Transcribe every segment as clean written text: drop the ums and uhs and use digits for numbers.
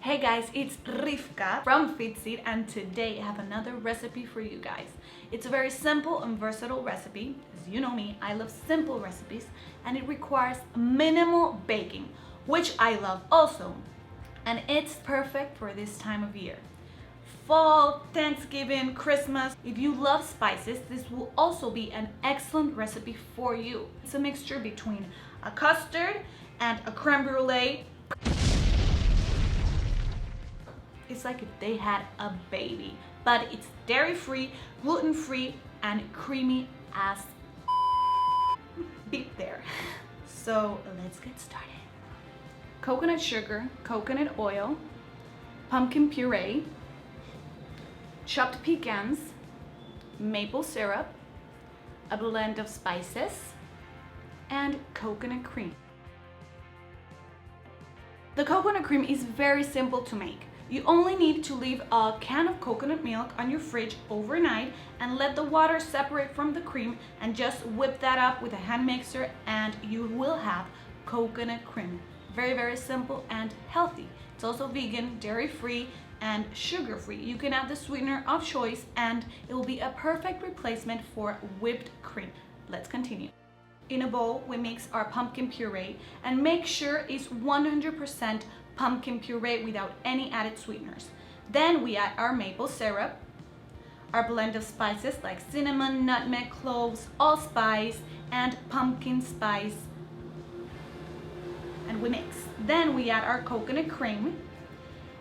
Hey guys, it's Rivka from Fitseed, and today I have another recipe for you guys. It's a very simple and versatile recipe. As you know me, I love simple recipes and it requires minimal baking, which I love also. And it's perfect for this time of year. Fall, Thanksgiving, Christmas. If you love spices, this will also be an excellent recipe for you. It's a mixture between a custard and a creme brulee. It's like if they had a baby, but it's dairy-free, gluten-free, and creamy as beep there. So let's get started. Coconut sugar, coconut oil, pumpkin puree, chopped pecans, maple syrup, a blend of spices, and coconut cream. The coconut cream is very simple to make. You only need to leave a can of coconut milk on your fridge overnight and let the water separate from the cream, and just whip that up with a hand mixer and you will have coconut cream. Very, very simple and healthy. It's also vegan, dairy-free, and sugar-free. You can add the sweetener of choice and it will be a perfect replacement for whipped cream. Let's continue. In a bowl, we mix our pumpkin puree and make sure it's 100% pumpkin puree without any added sweeteners. Then we add our maple syrup, our blend of spices like cinnamon, nutmeg, cloves, allspice, and pumpkin spice, and we mix. Then we add our coconut cream,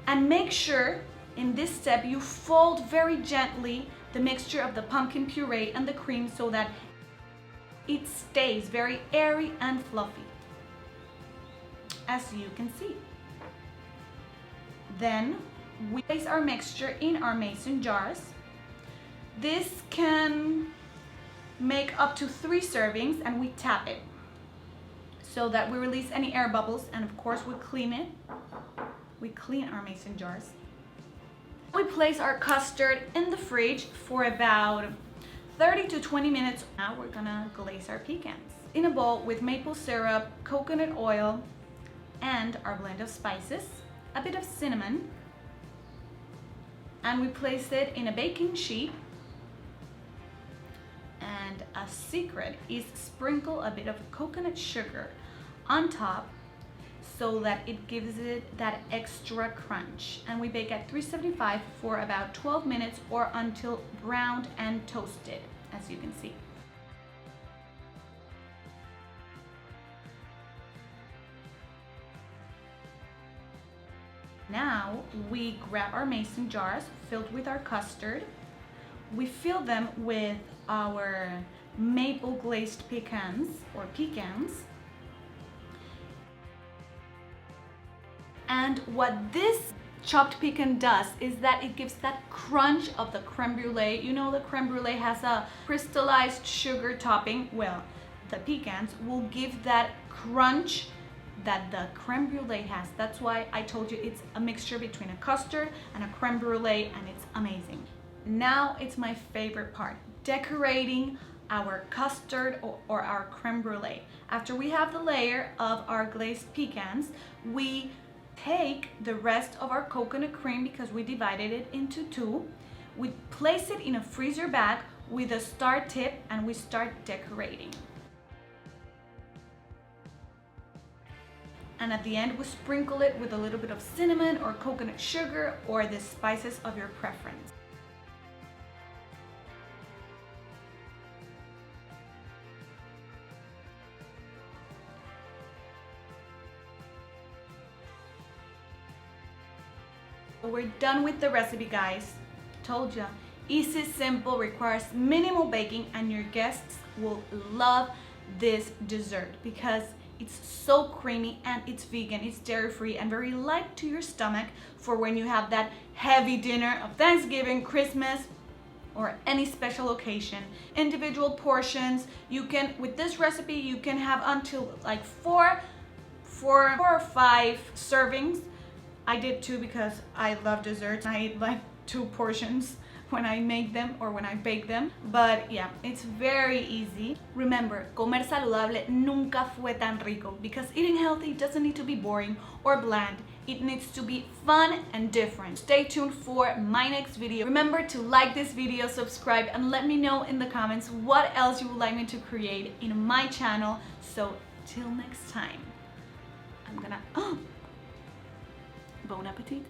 and make sure in this step you fold very gently the mixture of the pumpkin puree and the cream so that it stays very airy and fluffy, as you can see. Then we place our mixture in our mason jars. This can make up to 3 servings, and we tap it so that we release any air bubbles, and of course we clean it. We clean our mason jars. We place our custard in the fridge for about 30 to 20 minutes. Now we're gonna glaze our pecans. In a bowl with maple syrup, coconut oil, and our blend of spices, a bit of cinnamon, and we place it in a baking sheet. And a secret is sprinkle a bit of coconut sugar on top so that it gives it that extra crunch. And we bake at 375 for about 12 minutes or until browned and toasted, as you can see. Now we grab our mason jars filled with our custard. We fill them with our maple glazed pecans or pecans. And what this chopped pecan does is that it gives that crunch of the creme brulee. You know, the creme brulee has a crystallized sugar topping. Well, the pecans will give that crunch that the creme brulee has. That's why I told you it's a mixture between a custard and a creme brulee, and it's amazing. Now it's my favorite part, decorating our custard or our creme brulee. After we have the layer of our glazed pecans, we take the rest of our coconut cream, because we divided it into 2. We place it in a freezer bag with a star tip and we start decorating. And at the end, we sprinkle it with a little bit of cinnamon or coconut sugar or the spices of your preference. We're done with the recipe, guys. Told ya, easy, simple, requires minimal baking, and your guests will love this dessert because it's so creamy and it's vegan, it's dairy-free, and very light to your stomach for when you have that heavy dinner of Thanksgiving, Christmas, or any special occasion. Individual portions, you can, with this recipe, you can have until like 4 or 5 servings. I did 2 because I love desserts. I eat like 2 portions when I make them or when I bake them. But yeah, it's very easy. Remember, comer saludable nunca fue tan rico, because eating healthy doesn't need to be boring or bland. It needs to be fun and different. Stay tuned for my next video. Remember to like this video, subscribe, and let me know in the comments what else you would like me to create in my channel. So till next time, I'm gonna, bon appetit.